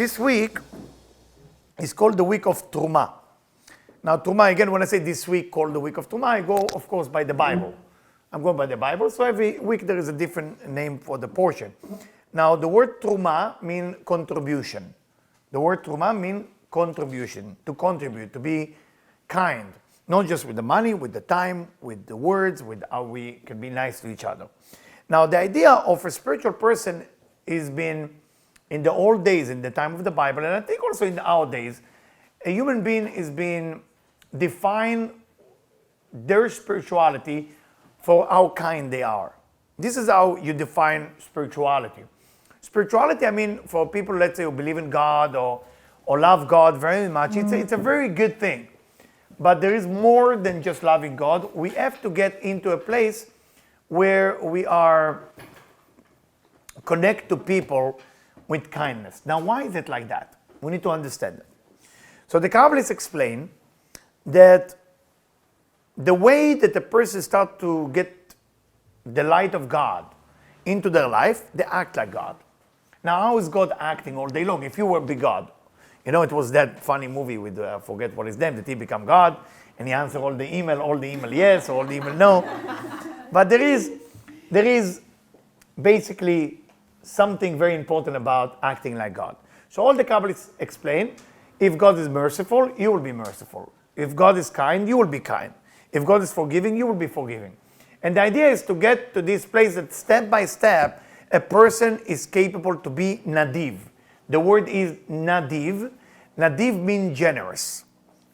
this week is called the week of Terumah. Now, Terumah, again, when I say this week called the week of Terumah, I go, of course, by the Bible. I'm going by the Bible, so every week there is a different name for the portion. Now, the word Terumah means contribution. The word Terumah means contribution, to contribute, to be kind. Not just with the money, with the time, with the words, with how we can be nice to each other. Now, the idea of a spiritual person is been, in the old days, in the time of the Bible, and I think also in our days, a human being is being defined their spirituality for how kind they are. This is how you define spirituality. Spirituality, I mean, for people, let's say, who believe in God or love God very much, it's a very good thing. But there is more than just loving God. We have to get into a place where we are connect to people with kindness. Now, why is it like that? We need to understand it. So the Kabbalists explain that the way that a person starts to get the light of God into their life, they act like God. Now, how is God acting all day long? If you were be God, you know, it was that funny movie with, I forget what his name, that he become God, and he answer all the email yes, all the email no. But there is basically something very important about acting like God. So all the Kabbalists explain, if God is merciful, you will be merciful. If God is kind, you will be kind. If God is forgiving, you will be forgiving. And the idea is to get to this place that step by step, a person is capable to be nadiv. The word is nadiv. Nadiv means generous.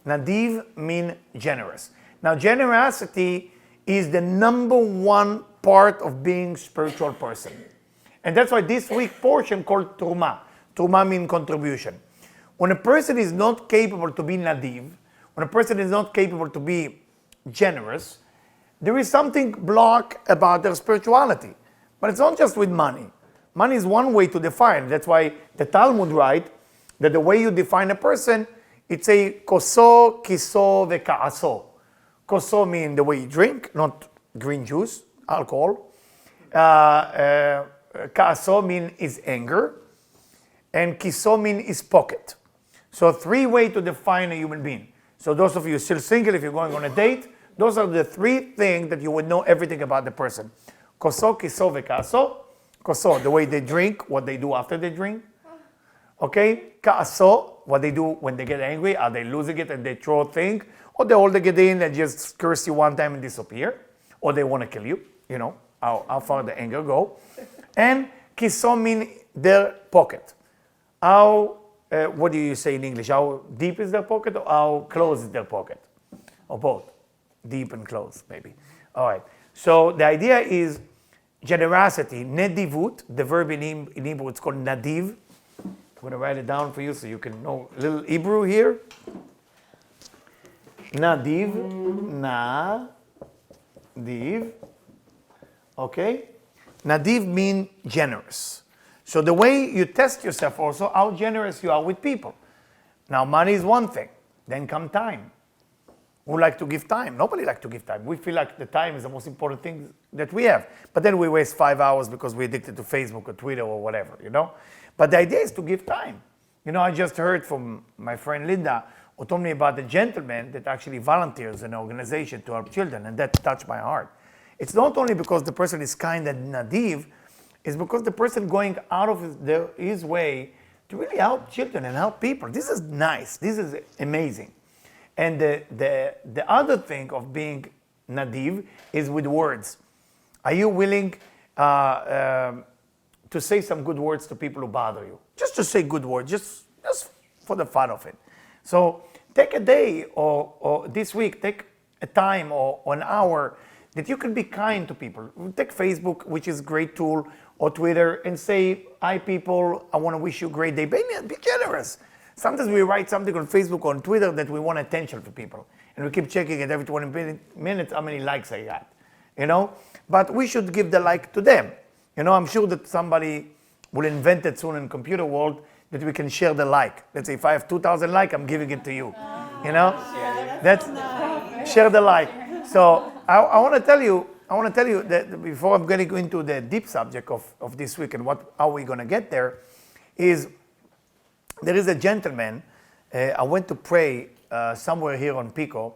Nadiv means generous. Now, generosity is the number one part of being a spiritual person. And that's why this week portion called Terumah. Terumah means contribution. When a person is not capable to be nadiv, when a person is not capable to be generous, there is something blocked about their spirituality. But it's not just with money. Money is one way to define. That's why the Talmud writes that the way you define a person, it's a koso, kiso, veka'aso. Koso means the way you drink, not green juice, alcohol. Ka'aso means his anger. And kiso means his pocket. So 3 ways to define a human being. So those of you still single, if you're going on a date, those are the 3 things that you would know everything about the person. Koso, kiso, veka'aso. Koso, the way they drink, what they do after they drink. Okay? Ka'aso, what they do when they get angry. Are they losing it and they throw things? Or they hold it in and just curse you one time and disappear. Or they want to kill you. You know, how far the anger go. And kiso means their pocket. How, what do you say in English? How deep is their pocket or how close is their pocket? Or both? Deep and close, maybe. All right. So the idea is generosity, nedivut, the verb in Hebrew, it's called nadiv. I'm going to write it down for you so you can know a little Hebrew here. Nadiv, nadiv. Okay? Nadiv means generous. So the way you test yourself also, how generous you are with people. Now, money is one thing. Then come time. Who like to give time? Nobody likes to give time. We feel like the time is the most important thing that we have. But then we waste 5 hours because we're addicted to Facebook or Twitter or whatever, you know? But the idea is to give time. You know, I just heard from my friend Linda, who told me about the gentleman that actually volunteers in an organization to help children, and that touched my heart. It's not only because the person is kind and nadiv, it's because the person going out of his way to really help children and help people. This is nice. This is amazing. And the other thing of being nadiv is with words. Are you willing to say some good words to people who bother you? Just to say good words, just for the fun of it. So take a day or this week, take a time or an hour that you can be kind to people. Take Facebook, which is a great tool, or Twitter, and say, hi people, I want to wish you a great day. Be generous. Sometimes we write something on Facebook or on Twitter that we want attention from people. And we keep checking it every 20 minutes how many likes I got. You know? But we should give the like to them. You know, I'm sure that somebody will invent it soon in the computer world that we can share the like. Let's say if I have 2,000 likes, I'm giving it to you. You know? That's share the like. So I want to tell you that before I'm going to go into the deep subject of this week and how we're going to get there, is there is a gentleman, I went to pray somewhere here on Pico,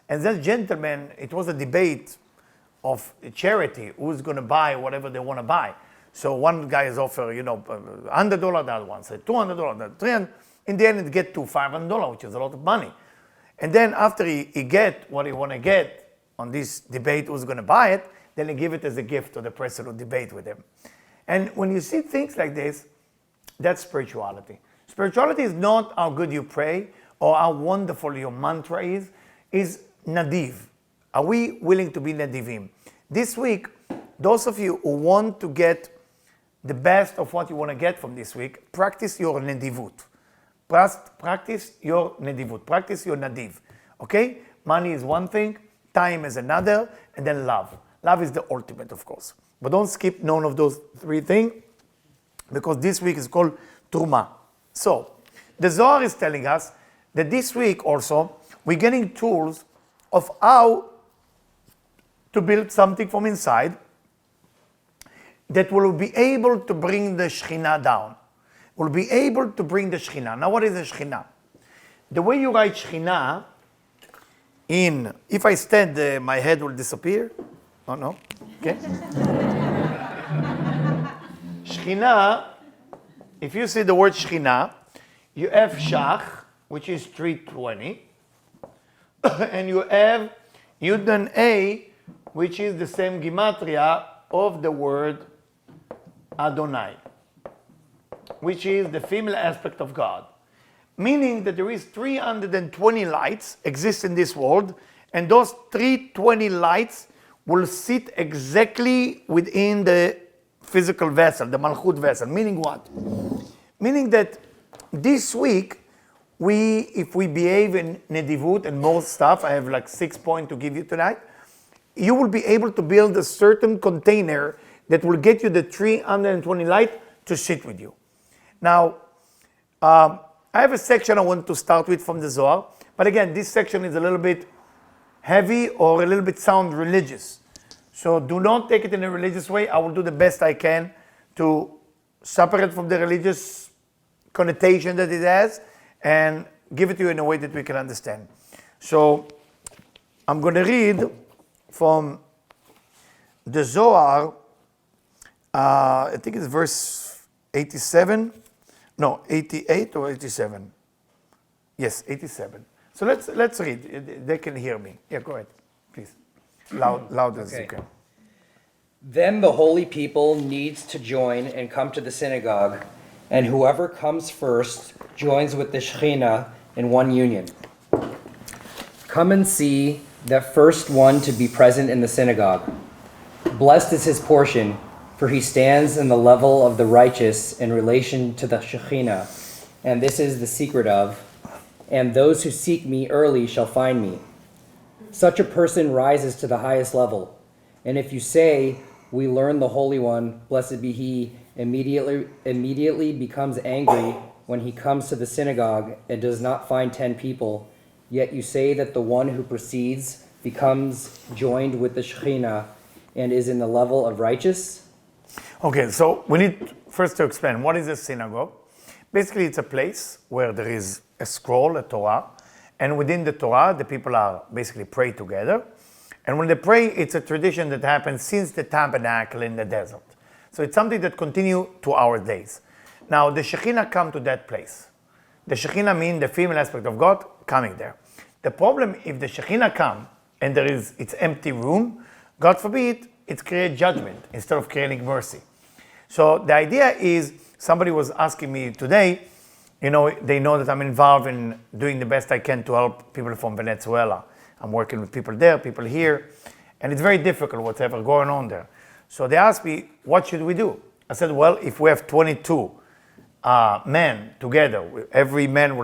and that gentleman, it was a debate of charity, who's going to buy whatever they want to buy. So one guy is offering, you know, $100, the other one said $200, that $300. In the end, it get to $500, which is a lot of money. And then after he get what he want to get on this debate, who's going to buy it, then he give it as a gift to the person who debate with him. And when you see things like this, that's spirituality. Spirituality is not how good you pray or how wonderful your mantra is nadiv. Are we willing to be nadivim? This week, those of you who want to get the best of what you want to get from this week, practice your nadivut. Practice your nadivut. Practice your nadiv. Okay? Money is one thing, time is another, and then love. Love is the ultimate, of course. But don't skip none of those three things, because this week is called Terumah. So, the Zohar is telling us that this week also, we're getting tools of how to build something from inside that will be able to bring the Shekhinah down. Will be able to bring the Shekhinah. Now, what is the Shekhinah? The way you write Shekhinah if I stand, my head will disappear. Oh, no. Okay. Shekhinah, if you see the word Shekhinah, you have Shach, which is 320, and you have Yud and A, which is the same gematria of the word Adonai, which is the female aspect of God. Meaning that there is 320 lights exist in this world, and those 320 lights will sit exactly within the physical vessel, the Malchut vessel. Meaning what? Meaning that this week, if we behave in Nedivut and more stuff, I have like 6 points to give you tonight, you will be able to build a certain container that will get you the 320 light to sit with you. Now, I have a section I want to start with from the Zohar, but again, this section is a little bit heavy or a little bit sound religious. So do not take it in a religious way. I will do the best I can to separate from the religious connotation that it has and give it to you in a way that we can understand. So I'm going to read from the Zohar, I think it's verse 87. No, 88 or 87? Yes, 87. So let's read. They can hear me. Yeah, go ahead, please. Loud as you can. Then the holy people needs to join and come to the synagogue, and whoever comes first joins with the Shekhinah in one union. Come and see that first one to be present in the synagogue. Blessed is his portion, for he stands in the level of the righteous in relation to the Shekhinah, and this is the secret of, and those who seek me early shall find me. Such a person rises to the highest level. And if you say, we learn the Holy One, blessed be he, immediately becomes angry when he comes to the synagogue and does not find 10 people, yet you say that the one who precedes becomes joined with the Shekhinah and is in the level of righteous? Okay, so we need first to explain what is a synagogue. Basically, it's a place where there is a scroll, a Torah, and within the Torah, the people are basically pray together. And when they pray, it's a tradition that happens since the tabernacle in the desert. So it's something that continues to our days. Now, the Shekhinah come to that place. The Shekhinah means the female aspect of God coming there. The problem, if the Shekhinah come and it's empty room, God forbid, it creates judgment instead of creating mercy. So the idea is, somebody was asking me today, they know that I'm involved in doing the best I can to help people from Venezuela. I'm working with people there, people here, and it's very difficult whatever going on there. So they asked me, what should we do? I said, well, if we have 22 men together, every man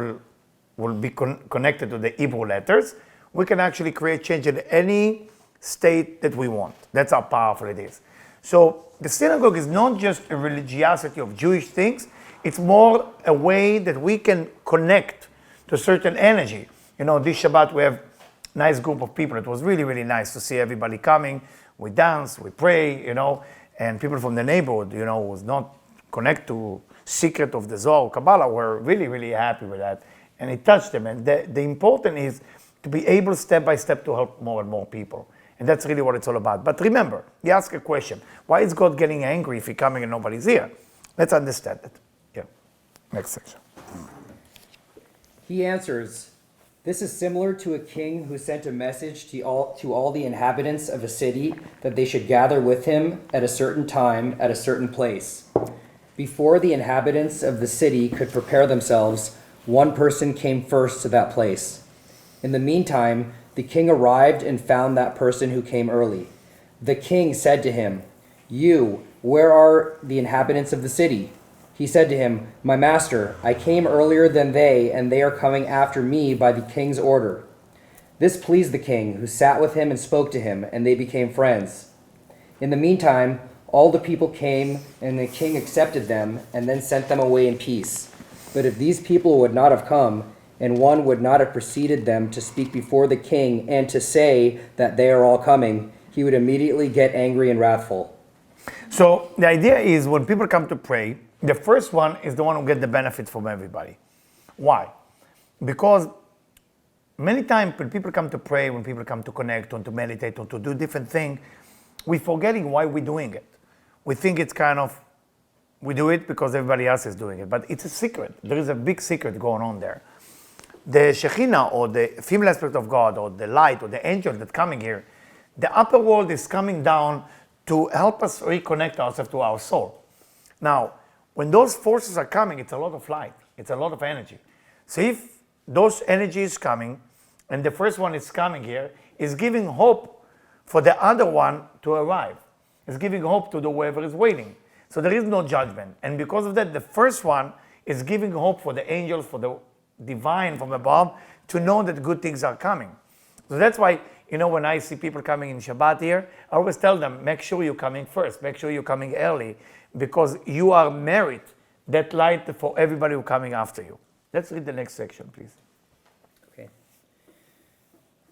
will be connected to the Hebrew letters, we can actually create change in any state that we want. That's how powerful it is. So the synagogue is not just a religiosity of Jewish things, it's more a way that we can connect to a certain energy. This Shabbat we have a nice group of people. It was really, really nice to see everybody coming. We dance, we pray, and people from the neighborhood, was not connect to secret of the Zohar, Kabbalah, were really, really happy with that. And it touched them. And the important is to be able step by step to help more and more people. And that's really what it's all about. But remember, you ask a question. Why is God getting angry if he's coming and nobody's here? Let's understand it. Yeah. Next section. He answers, "This is similar to a king who sent a message to all the inhabitants of a city that they should gather with him at a certain time at a certain place. Before the inhabitants of the city could prepare themselves, one person came first to that place. In the meantime, the king arrived and found that person who came early. The king said to him, 'You, where are the inhabitants of the city?' He said to him, 'My master, I came earlier than they, and they are coming after me by the king's order.' This pleased the king, who sat with him and spoke to him, and they became friends. In the meantime, all the people came, and the king accepted them, and then sent them away in peace. But if these people would not have come, and one would not have preceded them to speak before the king and to say that they are all coming, he would immediately get angry and wrathful." So the idea is when people come to pray, the first one is the one who gets the benefit from everybody. Why? Because many times when people come to pray, when people come to connect, or to meditate, or to do different things, we're forgetting why we're doing it. We think it's kind of, we do it because everybody else is doing it, but it's a secret. There is a big secret going on there. The Shekhinah, or the female aspect of God, or the light, or the angel that's coming here, the upper world is coming down to help us reconnect ourselves to our soul. Now, when those forces are coming, it's a lot of light. It's a lot of energy. So if those energies coming, and the first one is coming here, is giving hope for the other one to arrive. It's giving hope to the whoever is waiting. So there is no judgment. And because of that, the first one is giving hope for the angels, for the divine from above, to know that good things are coming. So that's why, when I see people coming in Shabbat here, I always tell them, make sure you're coming first. Make sure you're coming early, because you are merit that light for everybody who's coming after you. Let's read the next section, please. Okay.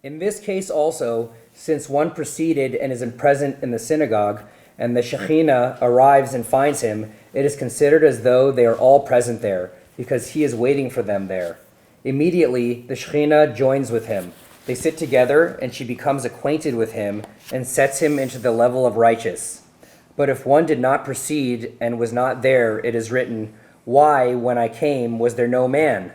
In this case also, since one preceded and is present in the synagogue, and the Shekhinah arrives and finds him, it is considered as though they are all present there, because he is waiting for them there. Immediately, the Shekhinah joins with him. They sit together, and she becomes acquainted with him and sets him into the level of righteous. But if one did not proceed and was not there, it is written, 'Why, when I came, was there no man?'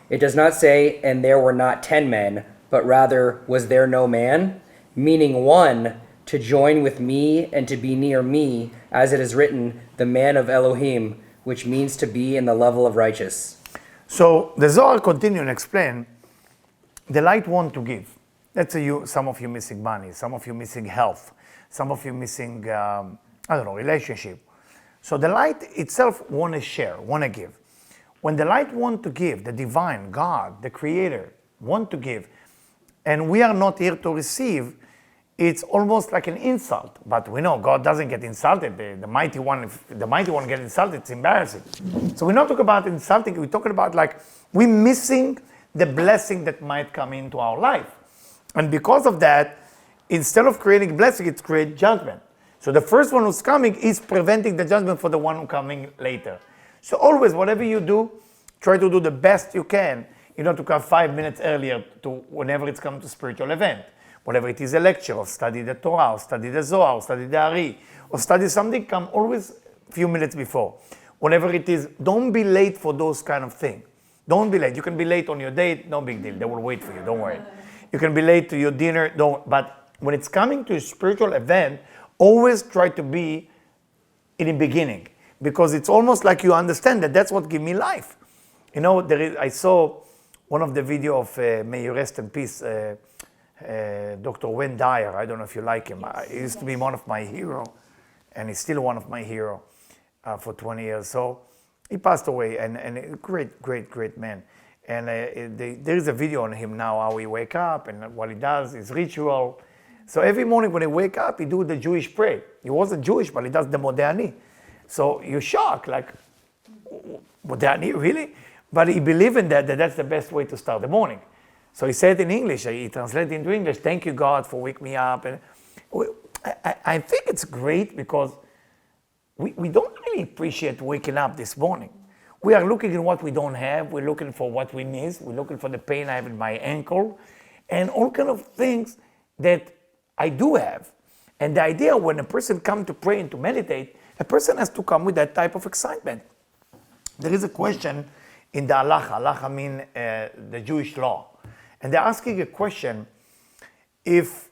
It does not say, 'And there were not 10 men,' but rather, 'Was there no man?' Meaning one, to join with me and to be near me, as it is written, 'The man of Elohim,' which means to be in the level of righteous." So the Zohar continue and explain, the light want to give. Let's say some of you missing money, some of you missing health, some of you missing, relationship. So the light itself want to share, want to give. When the light want to give, the divine, God, the creator, want to give, and we are not here to receive, it's almost like an insult. But we know God doesn't get insulted. The mighty one, if the mighty one gets insulted, it's embarrassing. So we're not talking about insulting, we're talking about like we're missing the blessing that might come into our life. And because of that, instead of creating blessing, it creates judgment. So the first one who's coming is preventing the judgment for the one who's coming later. So always, whatever you do, try to do the best you can, to come 5 minutes earlier to whenever it's come to spiritual event. Whatever it is, a lecture, or study the Torah, or study the Zohar, or study the Ari, or study something, come always a few minutes before. Whatever it is, don't be late for those kind of things. Don't be late. You can be late on your date, no big deal. They will wait for you, don't worry. You can be late to your dinner, but when it's coming to a spiritual event, always try to be in the beginning, because it's almost like you understand that that's what gives me life. I saw one of the video of, may you rest in peace, Dr. Wayne Dyer. I don't know if you like him. He used to be one of my heroes, and he's still one of my heroes for 20 years. So he passed away, and a great man. And there is a video on him now, how he wake up and what he does, his ritual. So every morning when he wake up, he do the Jewish prayer. He wasn't Jewish, but he does the Modani. So you're shocked, like, Modani, really? But he believed in that's the best way to start the morning. So he said in English, he translated into English, "Thank you, God, for waking me up." And I think it's great because we don't really appreciate waking up this morning. we are looking at what we don't have. We're looking for what we miss. We're looking for the pain I have in my ankle and all kind of things that I do have. And the idea when a person comes to pray and to meditate, a person has to come with that type of excitement. There is a question in the halacha. Halacha means the Jewish law. And they're asking a question if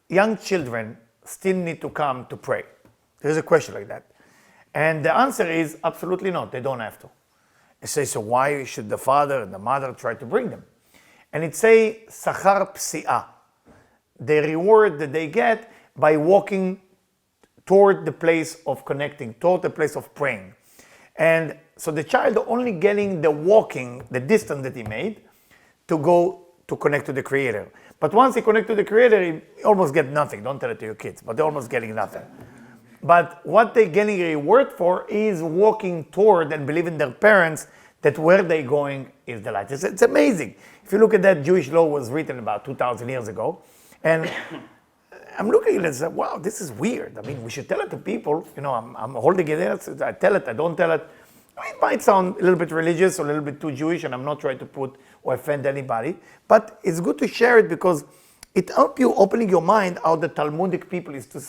young children still need to come to pray. There is a question like that. And the answer is absolutely not. They don't have to. It says, so why should the father and the mother try to bring them? And it says, sachar psi'ah. The reward that they get by walking toward the place of connecting, toward the place of praying. And so the child only getting the walking, the distance that he made, to go to connect to the Creator. But once he connects to the Creator, he almost get nothing. Don't tell it to your kids, but they're almost getting nothing. But what they're getting a reward for is walking toward and believing their parents that where they're going is the light. It's amazing. If you look at that, Jewish law was written about 2,000 years ago. And I'm looking at it and say, wow, this is weird. I mean, we should tell it to people. You know, I'm holding it there. I tell it, I don't tell it. I mean, it might sound a little bit religious or a little bit too Jewish, and I'm not trying to put or offend anybody. But it's good to share it because it helps you opening your mind how the Talmudic people is to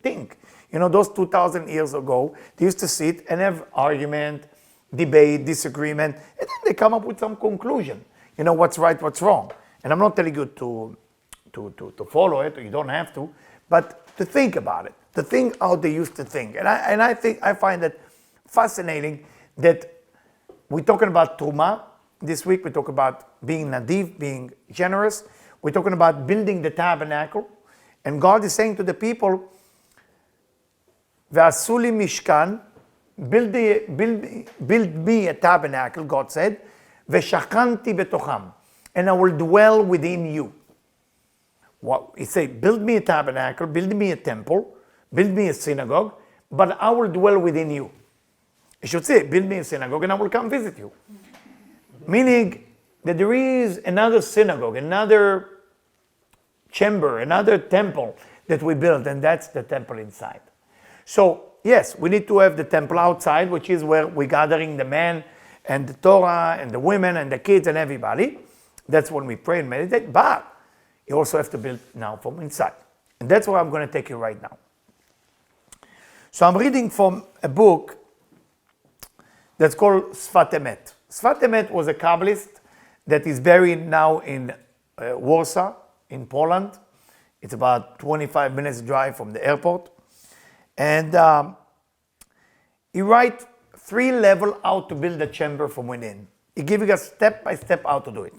think. You know, those 2,000 years ago, they used to sit and have argument, debate, disagreement, and then they come up with some conclusion. You know, what's right, what's wrong. And I'm not telling you to follow it, or you don't have to, but to think about it, to think how they used to think. And I find it fascinating that we're talking about Terumah this week. We talk about being nadiv, being generous. We're talking about building the tabernacle. And God is saying to the people, V'asu li mishkan, build me a tabernacle, God said, V'shakanti betocham, and I will dwell within you. What he said, build me a tabernacle, build me a temple, build me a synagogue, but I will dwell within you. He should say, build me a synagogue and I will come visit you. Meaning that there is another synagogue, another chamber, another temple that we build, and that's the temple inside. So yes, we need to have the temple outside, which is where we're gathering the men and the Torah and the women and the kids and everybody. That's when we pray and meditate, but you also have to build now from inside. And that's where I'm going to take you right now. So I'm reading from a book that's called Sfat Emet. Sfat Emet was a Kabbalist that is buried now in Warsaw, in Poland. It's about 25 minutes drive from the airport. And he writes 3 levels how to build a chamber from within. He giving us step by step how to do it.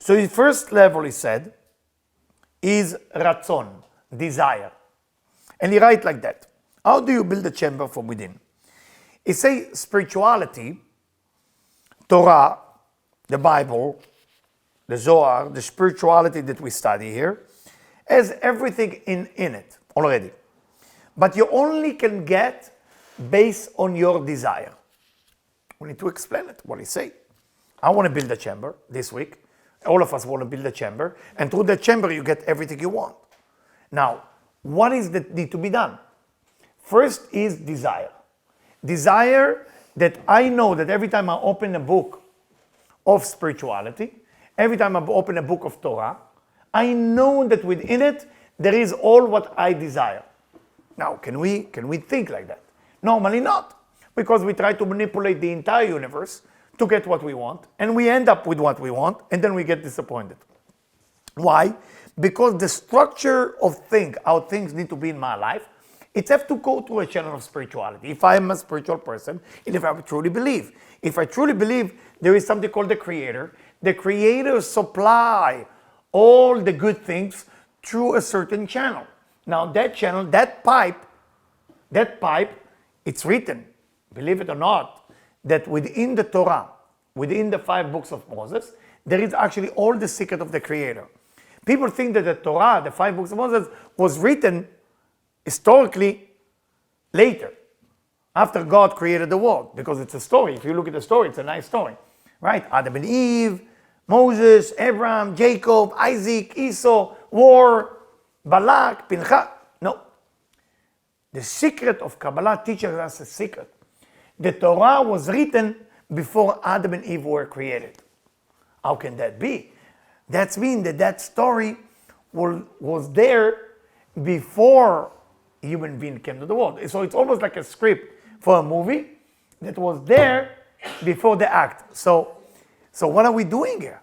So the first level, he said, is ratzon, desire. And he writes like that. How do you build a chamber from within? He says spirituality, Torah, the Bible, the Zohar, the spirituality that we study here, has everything in it already. But you only can get based on your desire. We need to explain it, what he say. I want to build a chamber this week. All of us want to build a chamber, and through that chamber you get everything you want. Now, what is that need to be done? First is desire. Desire that I know that every time I open a book of spirituality, every time I open a book of Torah, I know that within it there is all what I desire. Now, can we think like that? Normally not, because we try to manipulate the entire universe to get what we want, and we end up with what we want, and then we get disappointed. Why? Because the structure of how things need to be in my life, it has to go through a channel of spirituality. If I am a spiritual person, and if I truly believe. If I truly believe there is something called the Creator supply all the good things through a certain channel. Now that channel, that pipe, it's written, believe it or not, that within the Torah, within the 5 books of Moses, there is actually all the secret of the Creator. People think that the Torah, the 5 books of Moses, was written historically later, after God created the world, because it's a story. If you look at the story, it's a nice story, right? Adam and Eve, Moses, Abraham, Jacob, Isaac, Esau, war, Balak, Pinchas. No. The secret of Kabbalah teaches us a secret The Torah was written before Adam and Eve were created. How can that be? That means that story was there before human being came to the world. So it's almost like a script for a movie that was there before the act. So what are we doing here?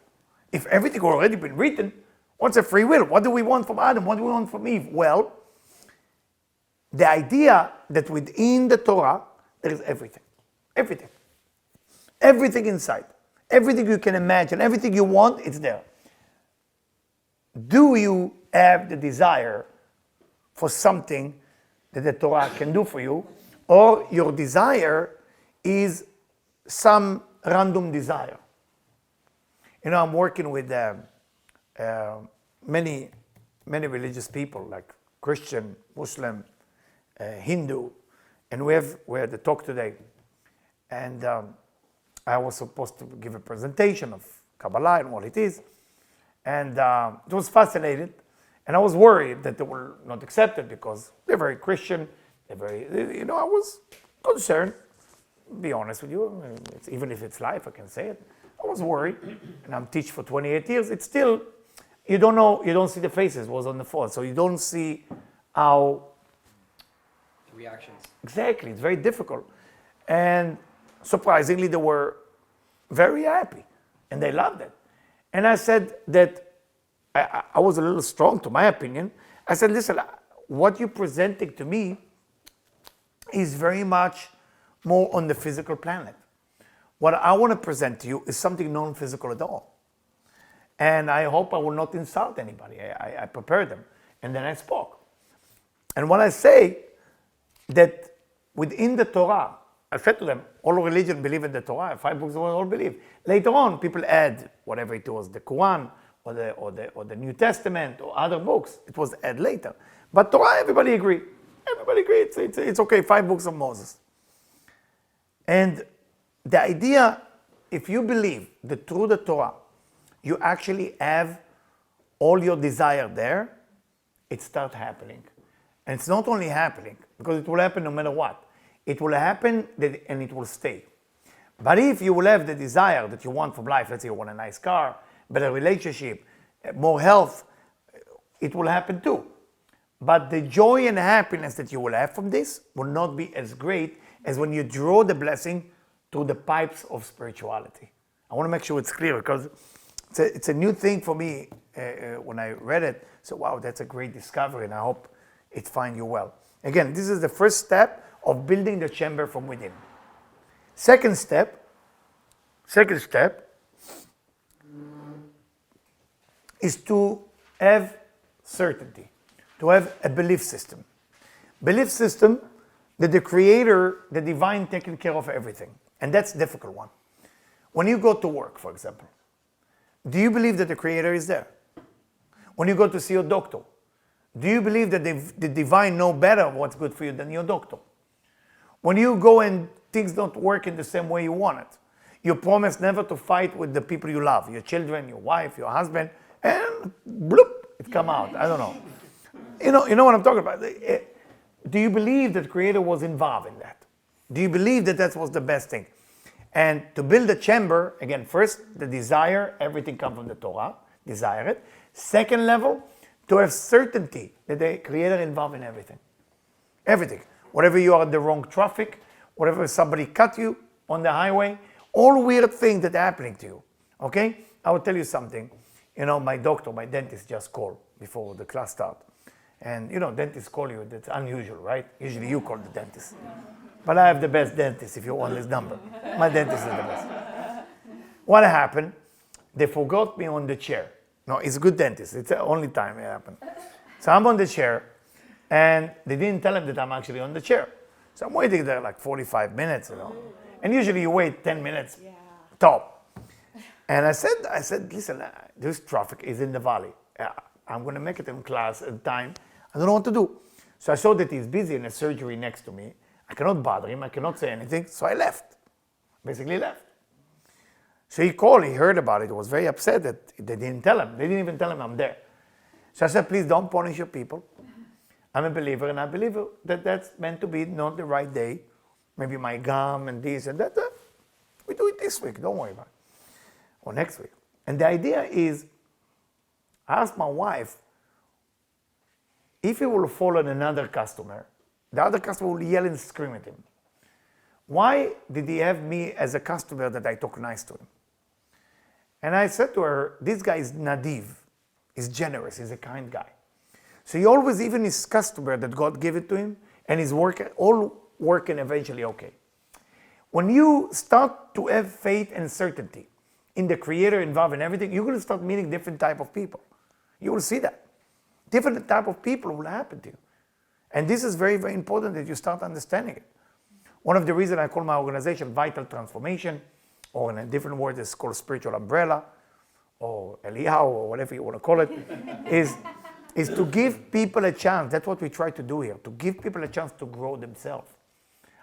If everything already been written, what's a free will? What do we want from Adam? What do we want from Eve? Well, the idea that within the Torah, there is everything. Everything. Everything inside. Everything you can imagine, everything you want, it's there. Do you have the desire for something that the Torah can do for you, or your desire is some random desire? You know, I'm working with many religious people, like Christian, Muslim, Hindu, and we had a talk today, and I was supposed to give a presentation of Kabbalah and what it is, and it was fascinating, and I was worried that they will not accept it because they're very Christian, I was concerned, be honest with you, even if it's life, I can say it. I was worried, and I'm teaching for 28 years, it's still, you don't know, you don't see the faces, was on the phone, so you don't see how... The reactions. Exactly, it's very difficult. And surprisingly, they were very happy, and they loved it. And I said that I was a little strong to my opinion. I said, listen, what you're presenting to me is very much more on the physical planet. What I want to present to you is something non-physical at all. And I hope I will not insult anybody. I prepared them, and then I spoke. And when I say that within the Torah, I said to them, all religion believe in the Torah, 5 books of all believe. Later on, people add whatever it was, the Quran or the New Testament or other books. It was added later. But Torah, everybody agree. Everybody agree, it's okay, 5 books of Moses. And the idea, if you believe that through the Torah, you actually have all your desire there, it starts happening. And it's not only happening, because it will happen no matter what. It will happen and it will stay. But if you will have the desire that you want from life, let's say you want a nice car, better relationship, more health, it will happen too. But the joy and happiness that you will have from this will not be as great as when you draw the blessing through the pipes of spirituality. I want to make sure it's clear because it's a new thing for me when I read it. So wow, that's a great discovery and I hope it finds you well. Again, this is the first step of building the chamber from within. Second step is to have certainty, to have a belief system. Belief system that the Creator, the Divine, taking care of everything. And that's a difficult one. When you go to work, for example, do you believe that the Creator is there? When you go to see your doctor, do you believe that the Divine know better what's good for you than your doctor? When you go and things don't work in the same way you want it, you promise never to fight with the people you love, your children, your wife, your husband, and bloop, it come out. I don't know. You know what I'm talking about. Do you believe that Creator was involved in that? Do you believe that that was the best thing? And to build a chamber, again, first, the desire, everything comes from the Torah, desire it. Second level, to have certainty that the Creator involved in everything. Everything. Whatever you are in the wrong traffic, whatever somebody cut you on the highway, all weird things that are happening to you, okay? I will tell you something. You know, my doctor, my dentist just called before the class start. And, you know, dentists call you, that's unusual, right? Usually you call the dentist. But I have the best dentist if you want his number. My dentist is the best. What happened? They forgot me on the chair. No, it's a good dentist. It's the only time it happened. So I'm on the chair, and they didn't tell him that I'm actually on the chair. So I'm waiting there like 45 minutes, you know. And usually you wait 10 minutes top. And I said, listen, this traffic is in the valley. I'm going to make it in class in time. I don't know what to do. So I saw that he's busy in a surgery next to me. I cannot bother him. I cannot say anything. So I left. Basically left. So he called. He heard about it. He was very upset that they didn't tell him. They didn't even tell him I'm there. So I said, please don't punish your people. I'm a believer, and I believe that that's meant to be not the right day maybe my gum and this and that. We do it this week, don't worry about it. Or next week. And the idea is, I asked my wife, if he will follow another customer, the other customer will yell and scream at him. Why did he have me as a customer that I talk nice to him? And I said to her, this guy is nadiv, he's generous, he's a kind guy. So he always, even his customer that God gave it to him, and his work, all working eventually okay. When you start to have faith and certainty in the Creator involved in everything, you're going to start meeting different type of people. You will see that. Different type of people will happen to you. And this is very, very important that you start understanding it. One of the reasons I call my organization Vital Transformation, or in a different word, it's called Spiritual Umbrella, or Eliyahu, or whatever you want to call it, is to give people a chance. That's what we try to do here, to give people a chance to grow themselves.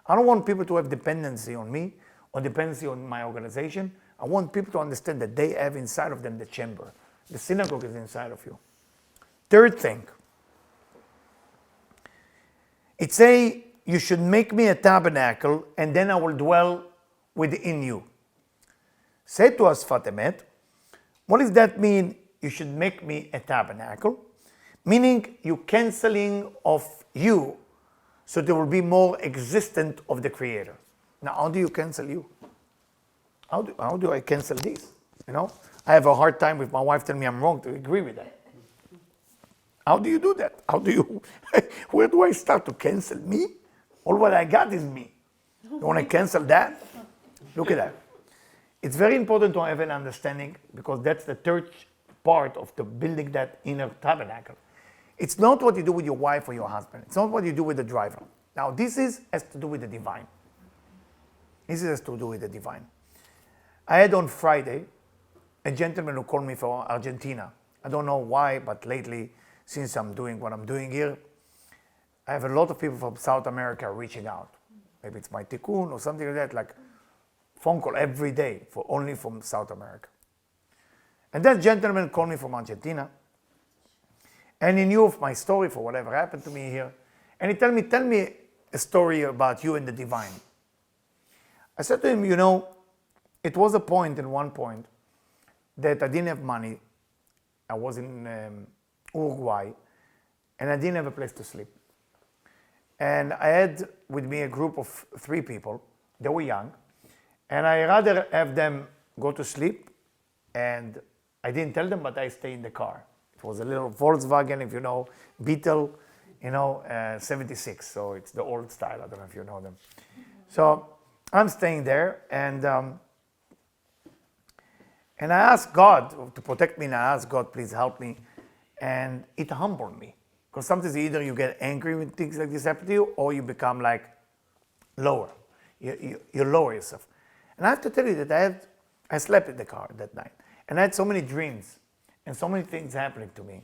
I don't want people to have dependency on me or dependency on my organization. I want people to understand that they have inside of them the chamber. The synagogue is inside of you. Third thing, it say, you should make me a tabernacle and then I will dwell within you. Say to us, Fatimet, what does that mean, you should make me a tabernacle? Meaning you canceling of you so there will be more existent of the Creator. Now, how do you cancel you? How do I cancel this? You know, I have a hard time with my wife telling me I'm wrong to agree with that. How do you do that? How do you, where do I start to cancel me? All what I got is me. You want to cancel that? Look at that. It's very important to have an understanding because that's the third part of the building that inner tabernacle. It's not what you do with your wife or your husband. It's not what you do with the driver. Now, this has to do with the divine. This has to do with the divine. I had on Friday a gentleman who called me from Argentina. I don't know why, but lately, since I'm doing what I'm doing here, I have a lot of people from South America reaching out. Maybe it's my tikkun or something like that, like phone call every day for only from South America. And that gentleman called me from Argentina, and he knew of my story for whatever happened to me here. And he told me, tell me a story about you and the divine. I said to him, you know, it was a point in one point that I didn't have money. I was in Uruguay, and I didn't have a place to sleep. And I had with me a group of 3 people. They were young, and I rather have them go to sleep, and I didn't tell them, but I stay in the car. It was a little Volkswagen, if you know, Beetle, 76. So it's the old style. I don't know if you know them. So I'm staying there, and I asked God to protect me, and I asked God, please help me. And it humbled me. Because sometimes either you get angry when things like this happen to you, or you become like lower. You lower yourself. And I have to tell you that I slept in the car that night. And I had so many dreams and so many things happening to me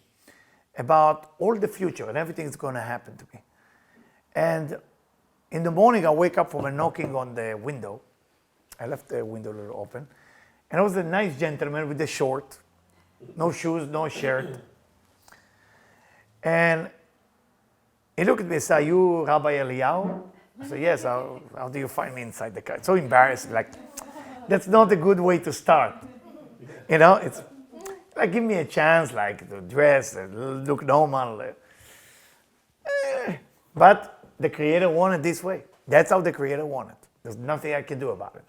about all the future and everything's going to happen to me. And in the morning, I wake up from a knocking on the window. I left the window a little open. And it was a nice gentleman with a short, no shoes, no shirt. And he looked at me and said, are you Rabbi Eliyahu? I said, yes, how do you find me inside the car? So embarrassed, like, that's not a good way to start. It's like, give me a chance, like, to dress, look normal. But the Creator wanted this way. That's how the Creator wanted. There's nothing I can do about it.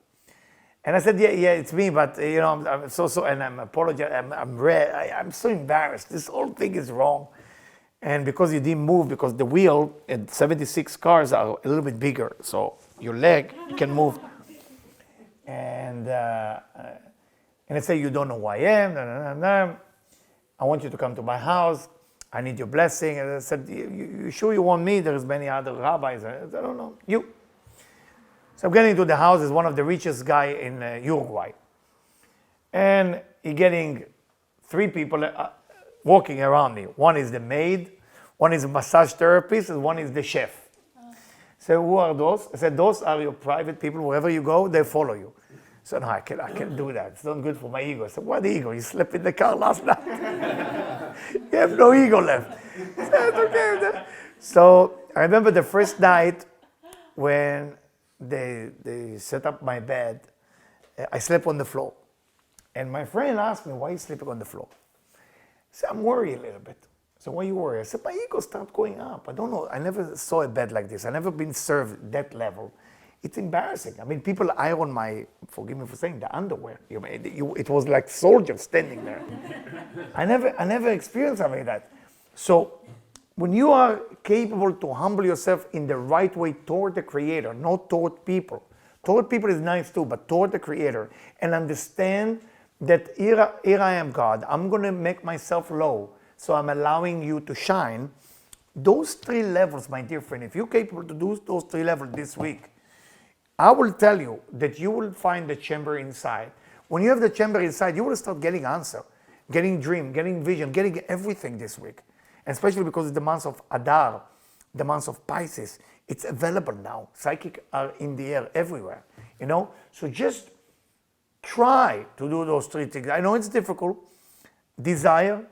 And I said, yeah, it's me, but, I'm so, and I'm apologizing, I'm so embarrassed. This whole thing is wrong. And because you didn't move, because the wheel and 76 cars are a little bit bigger, so your leg can move. And I say, you don't know who I am, I want you to come to my house, I need your blessing. And I said, you sure you want me? There's many other rabbis. I said, I don't know, you. So I'm getting to the house, is one of the richest guy in Uruguay. And he's getting 3 people walking around me. One is the maid, one is a massage therapist, and one is the chef. So who are those? I said, those are your private people. Wherever you go, they follow you. So no, I can't do that. It's not good for my ego. I said, what ego? You slept in the car last night. You have no ego left. I said, okay. So I remember the first night when they set up my bed. I slept on the floor. And my friend asked me, why are you sleeping on the floor? I said, I'm worried a little bit. So why are you worried? I said, my ego started going up. I don't know. I never saw a bed like this. I never been served that level. It's embarrassing. I mean, people iron my, forgive me for saying, the underwear. It was like soldiers standing there. I never experienced something like that. So when you are capable to humble yourself in the right way toward the Creator, not toward people. Toward people is nice too, but toward the Creator, and understand that here I am God. I'm going to make myself low, so I'm allowing you to shine. Those 3 levels, my dear friend, if you're capable to do those 3 levels this week, I will tell you that you will find the chamber inside. When you have the chamber inside, you will start getting answer, getting dream, getting vision, getting everything this week. And especially because it's the month of Adar, the month of Pisces. It's available now. Psychic are in the air everywhere, you know? So just try to do those 3 things. I know it's difficult. Desire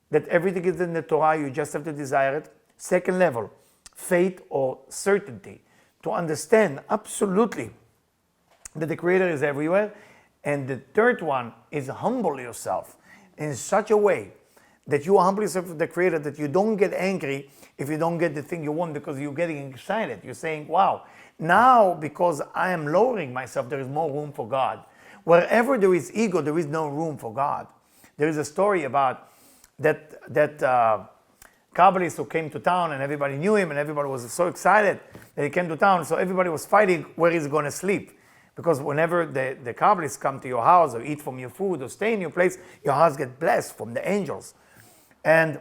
that everything is in the Torah, you just have to desire it. Second level, faith or certainty. To understand absolutely that the Creator is everywhere. And the third one is humble yourself in such a way that you humble yourself to the Creator, that you don't get angry if you don't get the thing you want, because you're getting excited. You're saying, wow, now because I am lowering myself, there is more room for God. Wherever there is ego, there is no room for God. There is a story about that Kabbalist who came to town, and everybody knew him, and everybody was so excited that he came to town. So everybody was fighting where he's going to sleep. Because whenever the Kabbalists come to your house or eat from your food or stay in your place, your house gets blessed from the angels. And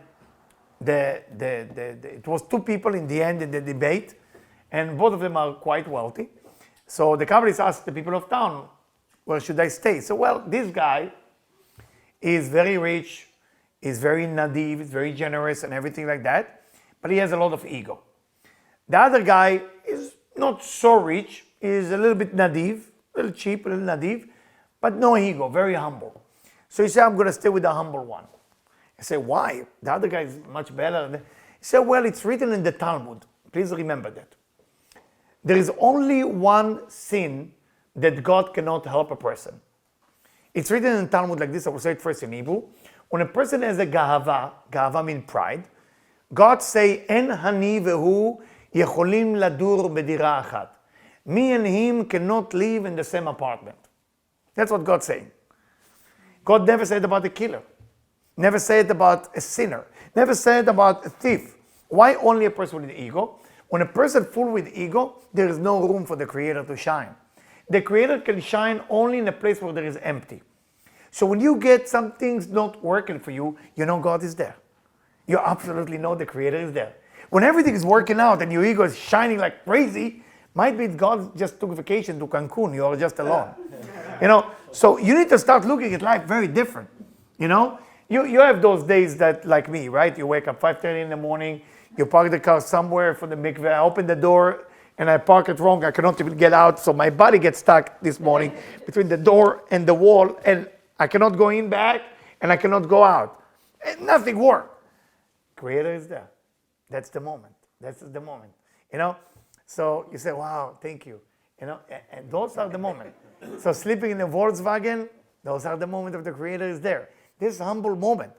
it was 2 people in the end in the debate, and both of them are quite wealthy. So the Kabbalists asked the people of town, where should I stay? So, well, this guy is very rich, is very naive, is very generous and everything like that, but he has a lot of ego. The other guy is not so rich, is a little bit naive, a little cheap, a little naive, but no ego, very humble. So he said, I'm going to stay with the humble one. I said, why? The other guy is much better. He said, well, it's written in the Talmud. Please remember that. There is only one sin that God cannot help a person. It's written in the Talmud like this. I will say it first in Hebrew. When a person has a gahava means pride, God say, En hani vehu yecholim ladur bedira achat. Me and him cannot live in the same apartment. That's what God's saying. God never said about a killer. Never said about a sinner. Never said about a thief. Why only a person with ego? When a person full with ego, there is no room for the Creator to shine. The Creator can shine only in a place where there is empty. So when you get some things not working for you, you know God is there. You absolutely know the Creator is there. When everything is working out and your ego is shining like crazy, might be God just took vacation to Cancun. You are just alone. You know, so you need to start looking at life very different. You know, you have those days that, like me, right? You wake up 5:30 in the morning, you park the car somewhere for the mikveh, I open the door and I park it wrong. I cannot even get out. So my body gets stuck this morning between the door and the wall, and I cannot go in back and I cannot go out. And nothing worked. Creator is there. That's the moment. That's the moment. You know? So you say, wow, thank you. You know, and those are the moments. So sleeping in a Volkswagen, those are the moments of the Creator is there. This humble moment.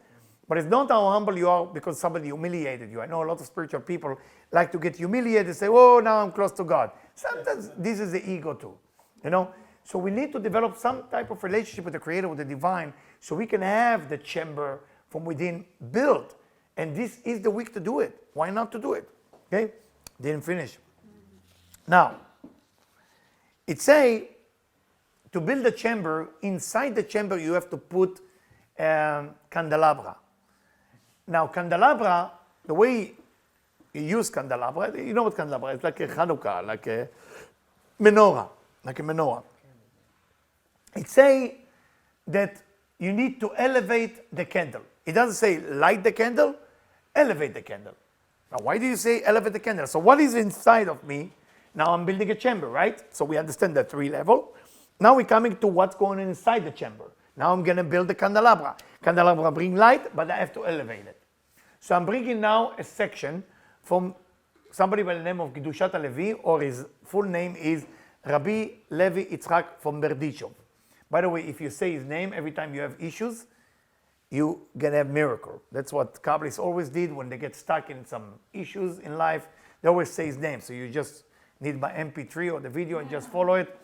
But it's not how humble you are because somebody humiliated you. I know a lot of spiritual people like to get humiliated and say, oh, now I'm close to God. Sometimes this is the ego too. You know? So we need to develop some type of relationship with the Creator, with the Divine, so we can have the chamber from within built. And this is the week to do it. Why not to do it? Okay? Didn't finish. Now, it say to build a chamber, inside the chamber you have to put candelabra. Now, candelabra, the way you use candelabra, you know what candelabra is? Like a Hanukkah, like a menorah, It say that you need to elevate the candle. It doesn't say light the candle, elevate the candle. Now, why do you say elevate the candle? So what is inside of me? Now I'm building a chamber, right? So we understand the 3 level. Now we're coming to what's going on inside the chamber. Now I'm going to build the candelabra. Candelabra bring light, but I have to elevate it. So I'm bringing now a section from somebody by the name of Kedushat Levi, or his full name is Rabbi Levi Yitzchak from Berdichov. By the way, if you say his name every time you have issues, you can have miracle. That's what Kabbalists always did when they get stuck in some issues in life. They always say his name. So you just need my MP3 or the video and just follow it.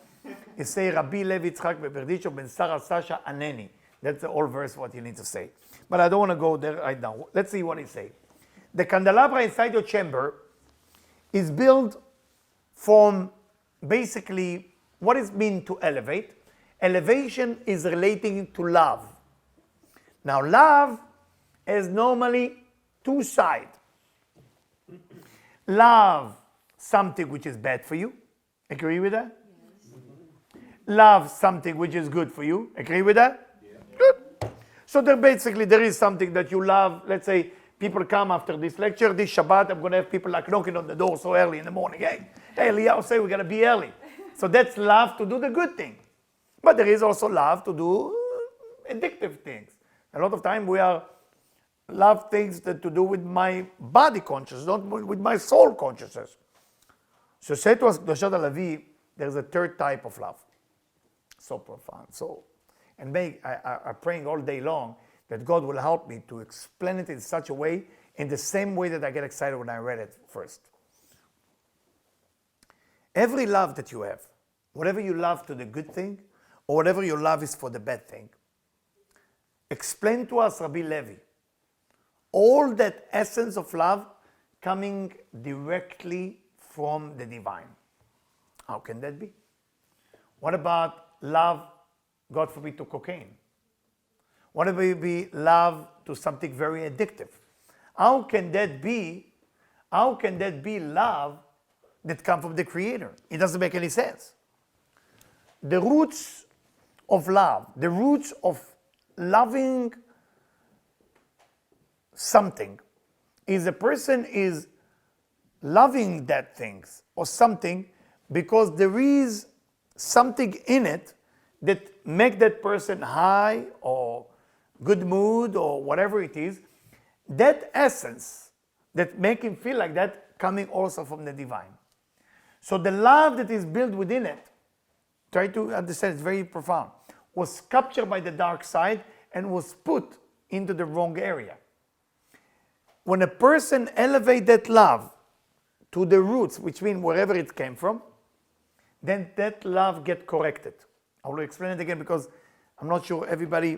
You say Rabbi Levi Yitzchak Berdichov ben Sarah Sasha Aneni. That's the whole verse what you need to say. But I don't want to go there right now. Let's see what he says. The candelabra inside your chamber is built from basically what is meant to elevate. Elevation is relating to love. Now, love has normally two sides. Love something which is bad for you. Agree with that? Yes. Love something which is good for you. Agree with that? Yeah. Good. So there is something that you love. Let's say people come after this lecture, this Shabbat, I'm going to have people like knocking on the door so early in the morning. Hey, Eliyahu say we got to be early. So that's love to do the good thing. But there is also love to do addictive things. A lot of time we are love things that to do with my body consciousness, not with my soul consciousness. So say to us, Doshat Alavi, there's a third type of love. So profound. I'm praying all day long that God will help me to explain it in such a way, in the same way that I get excited when I read it first. Every love that you have, whatever you love to the good thing, or whatever you love is for the bad thing, explain to us, Rabbi Levi, all that essence of love coming directly from the divine. How can that be? What about love, God forbid, to cocaine? What if it be love to something very addictive? How can that be love that comes from the Creator? It doesn't make any sense. The roots of love, the roots of loving something, is a person is loving that things or something because there is something in it that make that person high or good mood or whatever it is. That essence that make him feel like that coming also from the divine. So the love that is built within it, try to understand, it's very profound, was captured by the dark side and was put into the wrong area. When a person elevates that love to the roots, which means wherever it came from, then that love gets corrected. I will explain it again because I'm not sure everybody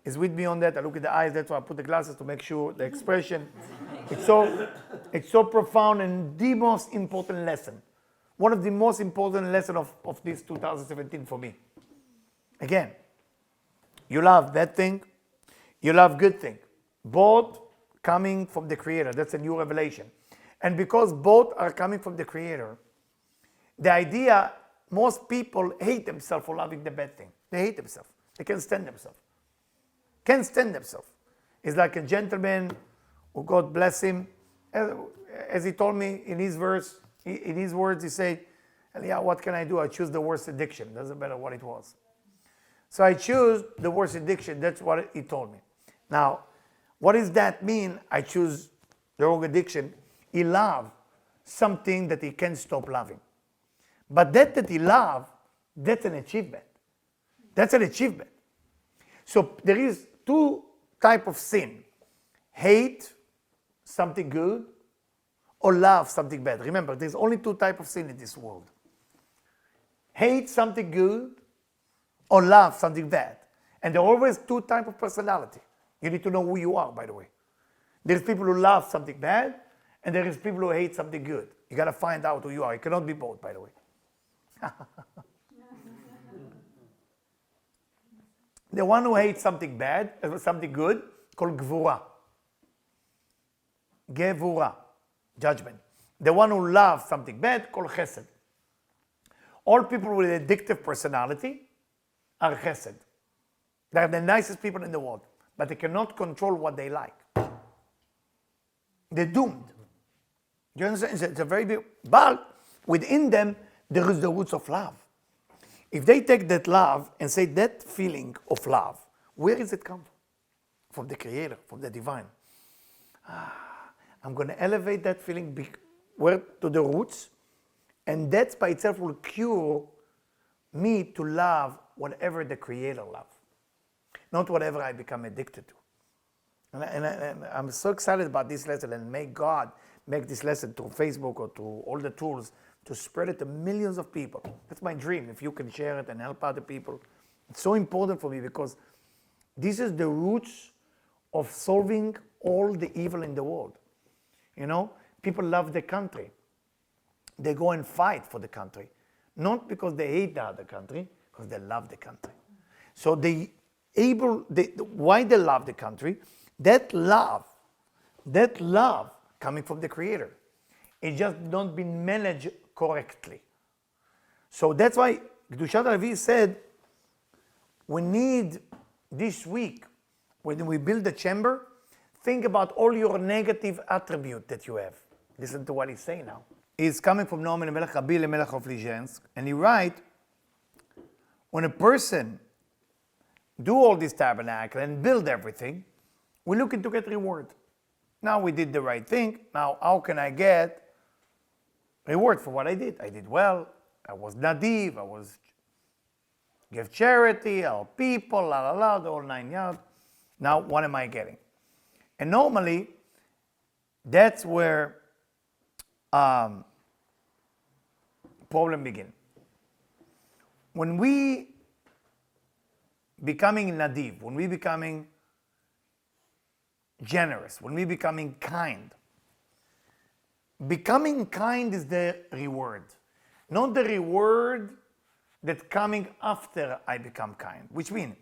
is with me on that. I look at the eyes, that's why I put the glasses to make sure the expression. It's so profound and the most important lesson. One of the most important lessons of this 2017 for me. Again, you love bad thing, you love good thing. Both coming from the Creator. That's a new revelation. And because both are coming from the Creator, the idea, most people hate themselves for loving the bad thing. They hate themselves. They can't stand themselves. Can't stand themselves. It's like a gentleman who, God bless him, as he told me in his verse, in his words, he said, Eliyahu, what can I do? I choose the worst addiction. Doesn't matter what it was. So I choose the worst addiction. That's what he told me. Now, what does that mean? I choose the wrong addiction. He loves something that he can't stop loving. But that he loves, that's an achievement. That's an achievement. So there is two types of sin. Hate something good or love something bad. Remember, there's only two types of sin in this world. Hate something good or love something bad. And there are always two types of personality. You need to know who you are, by the way. There's people who love something bad, and there is people who hate something good. You got to find out who you are. You cannot be both, by the way. The one who hates something bad, something good, called gvura. Gevura, judgment. The one who loves something bad, called chesed. All people with addictive personality are chesed. They are the nicest people in the world, but they cannot control what they like. They're doomed. Do you understand? It's a very big, but within them, there is the roots of love. If they take that love and say that feeling of love, where does it come from? From the Creator, from the divine. I'm going to elevate that feeling to the roots, and that by itself will cure me to love whatever the Creator loves, not whatever I become addicted to. And I'm so excited about this lesson, and may God make this lesson through Facebook or through all the tools to spread it to millions of people. That's my dream, if you can share it and help other people. It's so important for me because this is the roots of solving all the evil in the world. You know, people love the country. They go and fight for the country, not because they hate the other country, because they love the country. So why they love the country? That love coming from the Creator, it just not been managed correctly. So that's why Kedushat Levi said, we need this week, when we build the chamber, think about all your negative attributes that you have. Listen to what he's saying now. He's coming from Naaman Melech Abi Melech of Lizensk, and he writes, when a person do all this tabernacle and build everything, we're looking to get reward. Now we did the right thing. Now how can I get reward for what I did? I did well. I was nadiv. I was give charity, help people, the whole 9 yards. Now what am I getting? And normally, that's where problem begin. When we becoming nadiv, when we becoming generous, when we becoming kind is the reward, not the reward that coming after I become kind. Which means,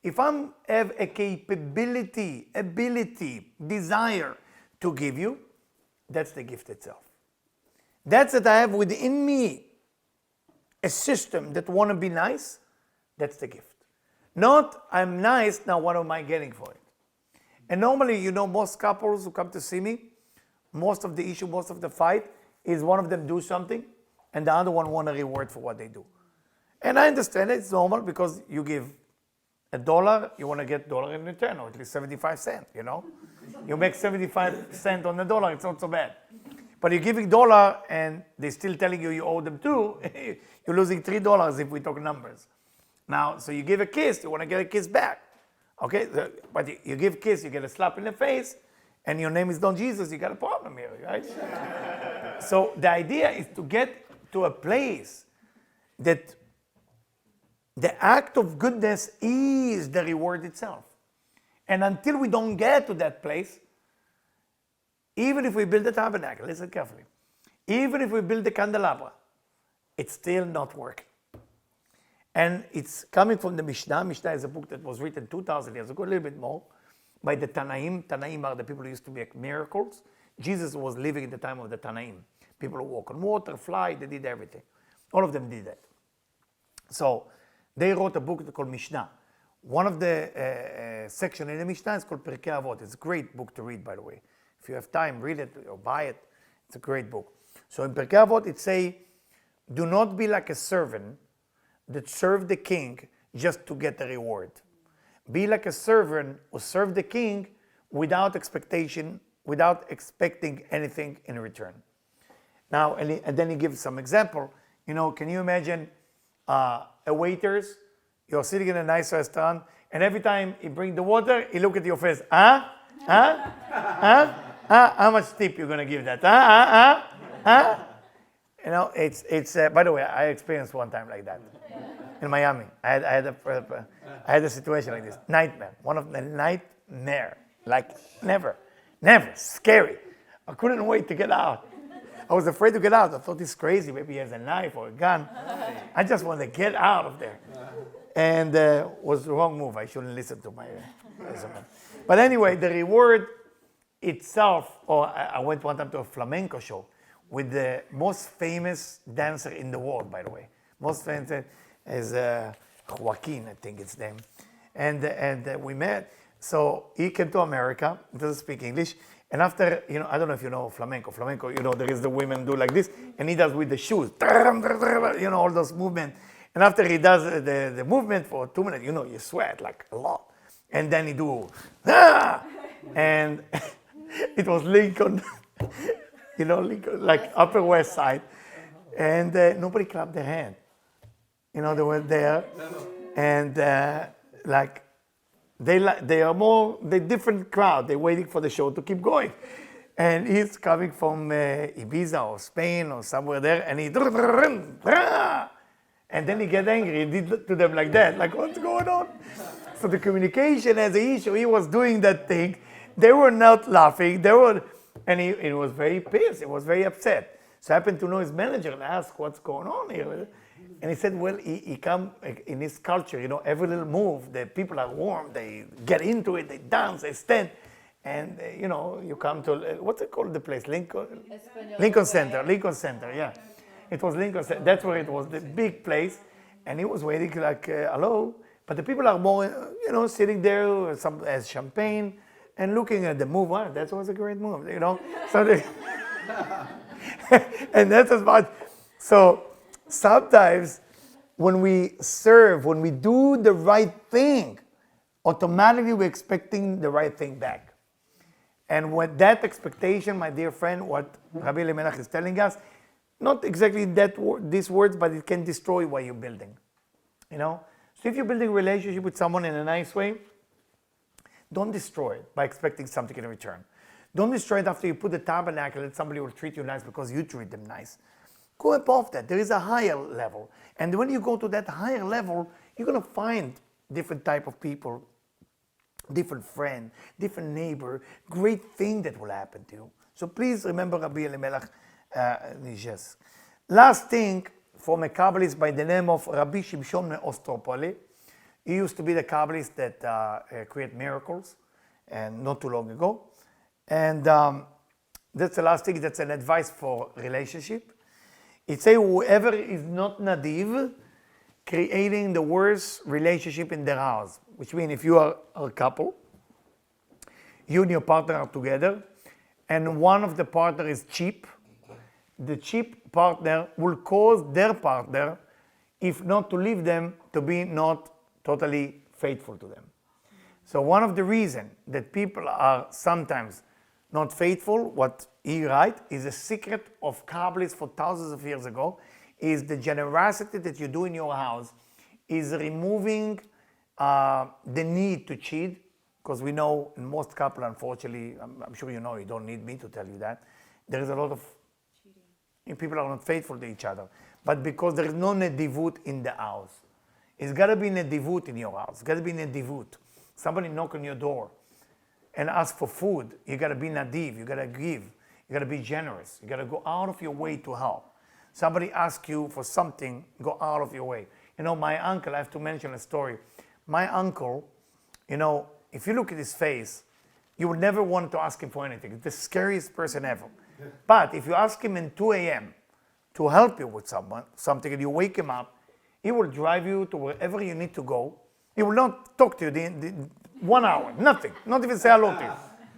if I have a capability, ability, desire to give you, that's the gift itself. That's that I have within me a system that want to be nice, that's the gift. Not, I'm nice, now what am I getting for it? And normally, you know, most couples who come to see me, most of the issue, most of the fight, is one of them do something, and the other one want a reward for what they do. And I understand it, it's normal, because you give $1, you want to get $1 in return, or at least 75 cents, you know? You make 75 cents on the dollar, it's not so bad. But you're giving $1, and they're still telling you you owe them $2, you're losing $3 if we talk numbers. Now, so you give a kiss, you want to get a kiss back. Okay, but you give a kiss, you get a slap in the face, and your name is Don Jesus, you got a problem here, right? So the idea is to get to a place that the act of goodness is the reward itself. And until we don't get to that place, even if we build the tabernacle, listen carefully, even if we build the candelabra, it's still not working. And it's coming from the Mishnah. Mishnah is a book that was written 2,000 years ago, a little bit more, by the Tanaim. Tanaim are the people who used to make miracles. Jesus was living in the time of the Tanaim. People who walk on water, fly, they did everything. All of them did that. So they wrote a book called Mishnah. One of the sections in the Mishnah is called Pirkei Avot. It's a great book to read, by the way. If you have time, read it or buy it. It's a great book. So in Pirkei Avot, it says, do not be like a servant that serve the king just to get a reward. Be like a servant who serve the king without expectation, without expecting anything in return. Now, and then he gives some example. You know, can you imagine a waiters? You're sitting in a nice restaurant, and every time he bring the water, he look at your face. How much tip you gonna give that? You know, it's. By the way, I experienced one time like that in Miami. I had a situation like this. Nightmare. One of the nightmare. Like never, scary. I couldn't wait to get out. I was afraid to get out. I thought he's crazy. Maybe he has a knife or a gun. I just wanted to get out of there. And was the wrong move. I shouldn't listen to my resume. But anyway, the reward itself, or I went one time to a flamenco show with the most famous dancer in the world, by the way. Most famous is Joaquin, I think it's name. And we met. So he came to America, he doesn't speak English. And after, you know, I don't know if you know flamenco. Flamenco, you know, there is the women do like this, and he does with the shoes. You know, all those movements. And after he does the movement for 2 minutes, you know, you sweat like a lot. And then he do, and it was Lincoln, you know, Lincoln, like Upper West Side. And nobody clapped their hand. They were there, and like they are more the different crowd. They're waiting for the show to keep going, and he's coming from Ibiza or Spain or somewhere there, and and then he get angry and did to them like that, like what's going on? So the communication as an issue. He was doing that thing. They were not laughing. And he was very pissed. He was very upset. So I happened to know his manager and asked what's going on here. And he said, well, he come in his culture, every little move, the people are warm, they get into it, they dance, they stand. And, you come to, what's it called, the place? Lincoln Center, yeah. It was Lincoln Center. That's where it was, the big place. And he was waiting like, hello. But the people are more, sitting there, as champagne and looking at the move. Wow, that was a great move, So they, and that's as much. So sometimes when we serve, when we do the right thing, automatically we're expecting the right thing back. And with that expectation, my dear friend, what Rabbi Elimelech is telling us, not exactly these words, but it can destroy what you're building. So if you're building a relationship with someone in a nice way, don't destroy it by expecting something in return. Don't destroy it after you put the tabernacle and somebody will treat you nice because you treat them nice. Go above that. There is a higher level. And when you go to that higher level, you're going to find different type of people, different friend, different neighbor, great thing that will happen to you. So please remember Rabbi Elimelech Nijes. Last thing, from a Kabbalist by the name of Rabbi Shimshon Ostropoli. He used to be the Kabbalist that create miracles, and not too long ago. And that's the last thing. That's an advice for relationship. It says whoever is not nadiv, creating the worst relationship in their house. Which means if you are a couple, you and your partner are together, and one of the partner is cheap, the cheap partner will cause their partner, if not to leave them, to be not totally faithful to them. So one of the reasons that people are sometimes not faithful, what he writes, is a secret of Kabbalists for thousands of years ago, is the generosity that you do in your house is removing the need to cheat, because we know in most couples, unfortunately, I'm sure you know, you don't need me to tell you that, there is a lot of cheating. People are not faithful to each other. But because there is no nedivut in the house. It's got to be nedivut in your house. It's got to be nedivut. Somebody knock on your door and ask for food. You got to be nadiv. You got to give. You got to be generous. You got to go out of your way to help. Somebody asks you for something, go out of your way. My uncle, I have to mention a story. My uncle, if you look at his face, you would never want to ask him for anything. It's the scariest person ever. But if you ask him in 2 a.m. to help you with something, and you wake him up, he will drive you to wherever you need to go. He will not talk to you the 1 hour, nothing, not even say hello to you.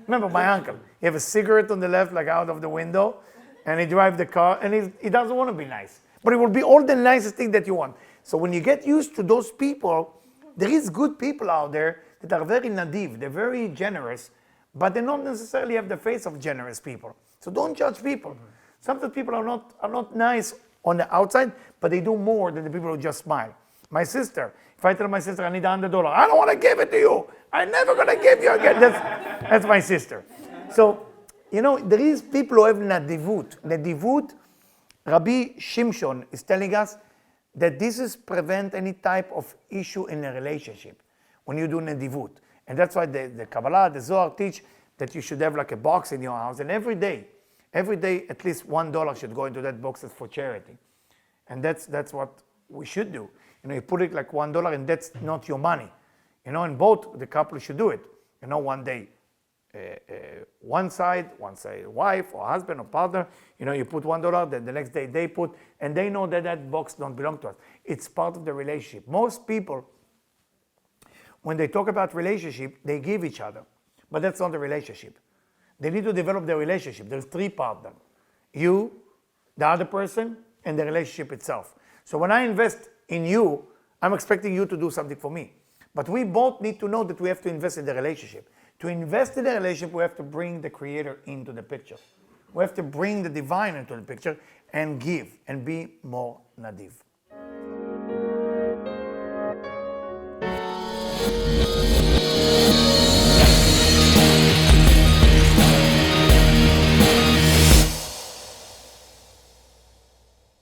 Remember my uncle, he have a cigarette on the left, like out of the window, and he drives the car, and he doesn't want to be nice. But it will be all the nicest thing that you want. So when you get used to those people, there is good people out there that are very nadiv, they're very generous, but they don't necessarily have the face of generous people. So don't judge people. Sometimes people are not nice on the outside, but they do more than the people who just smile. My sister, if I tell my sister I need $100, I don't want to give it to you. I'm never going to give you again. That's my sister. So, there is people who have nadivut. Nadivut, Rabbi Shimshon is telling us that this is prevent any type of issue in a relationship when you do nadivut. And that's why the Kabbalah, the Zohar teach that you should have like a box in your house, and every day at least $1 should go into that box for charity. And that's what we should do. You put it like $1 and that's not your money. And both the couple should do it. One day, one side, wife or husband or partner, you put $1, then the next day they put, and they know that box don't belong to us. It's part of the relationship. Most people, when they talk about relationship, they give each other, but that's not the relationship. They need to develop their relationship. There's 3 parts. You, the other person, and the relationship itself. So when I invest in you, I'm expecting you to do something for me. But we both need to know that we have to invest in the relationship. To invest in the relationship, we have to bring the Creator into the picture. We have to bring the divine into the picture and give and be more nadiv.